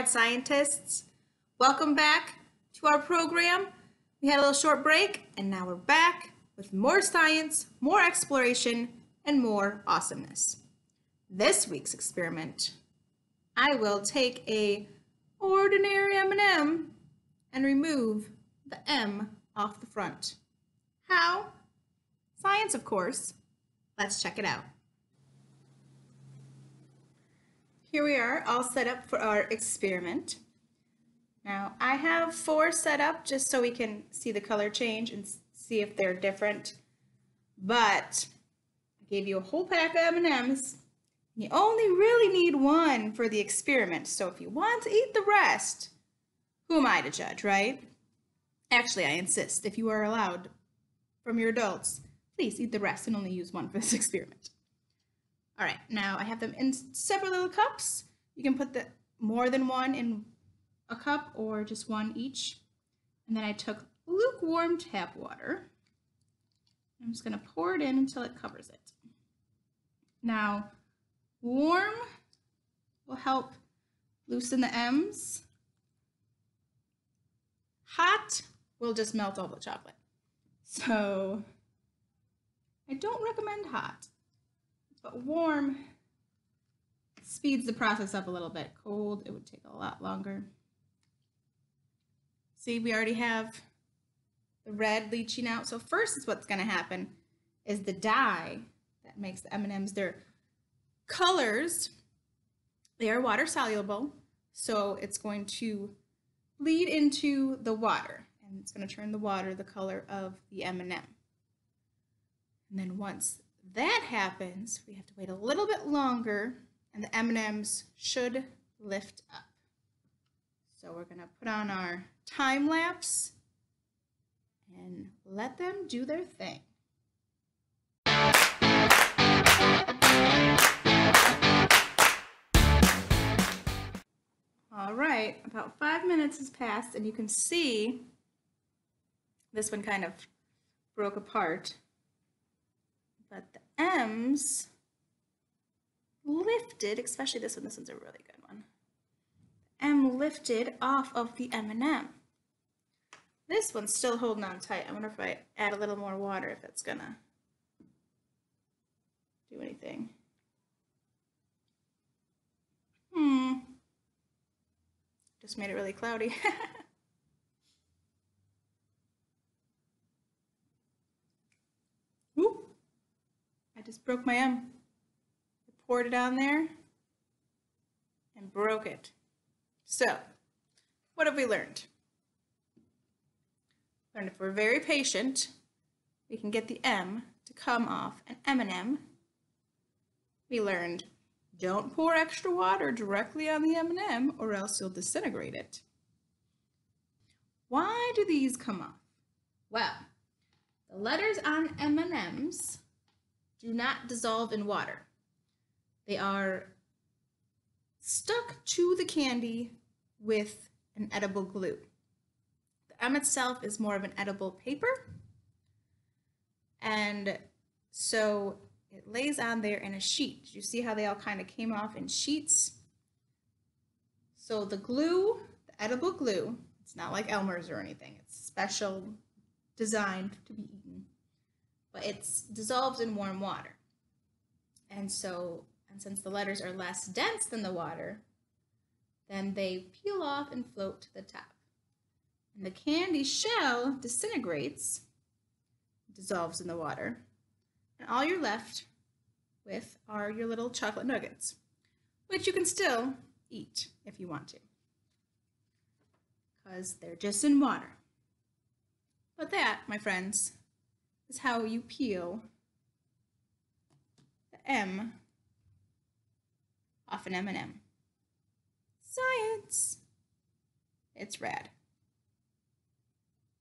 Rad Scientists. Welcome back to our program. We had a little short break, and now we're back with more science, more exploration, and more awesomeness. This week's experiment, I will take a ordinary M&M and remove the M off the front. How? Science, of course. Let's check it out. Here we are, all set up for our experiment. Now, I have 4 set up just so we can see the color change and see if they're different. But I gave you a whole pack of M&Ms. You only really need 1 for the experiment. So if you want to eat the rest, who am I to judge, right? Actually, I insist, if you are allowed from your adults, please eat the rest and only use 1 for this experiment. All right, now I have them in separate little cups. You can put more than 1 in a cup or just 1 each. And then I took lukewarm tap water. I'm just going to pour it in until it covers it. Now, warm will help loosen the M's. Hot will just melt all the chocolate. So I don't recommend hot. But warm speeds the process up a little bit. Cold, it would take a lot longer. See, we already have the red leaching out. So first is what's going to happen is the dye that makes the M&Ms, their colors, they are water soluble. So it's going to bleed into the water and it's going to turn the water the color of the M&M. And then once that happens, we have to wait a little bit longer and the M&Ms should lift up. So we're going to put on our time lapse and let them do their thing. All right, about 5 minutes has passed and you can see this one kind of broke apart. But the M's lifted, especially this one. This one's a really good one. M lifted off of the M&M. This one's still holding on tight. I wonder if I add a little more water, if it's gonna do anything. Just made it really cloudy. Ooh. I just broke my M. I poured it on there and broke it. So, what have we learned? Learned if we're very patient, we can get the M to come off an M&M. We learned don't pour extra water directly on the M&M or else you'll disintegrate it. Why do these come off? Well, the letters on M&Ms do not dissolve in water. They are stuck to the candy with an edible glue. The M itself is more of an edible paper, and so it lays on there in a sheet. You see how they all kind of came off in sheets? So the glue, the edible glue, it's not like Elmer's or anything. It's special, designed to be eaten, but it's dissolved in warm water. And since the letters are less dense than the water, then they peel off and float to the top. And the candy shell disintegrates, dissolves in the water, and all you're left with are your little chocolate nuggets, which you can still eat if you want to, because they're just in water. But that, my friends, is how you peel the M off an M&M. Science! It's rad.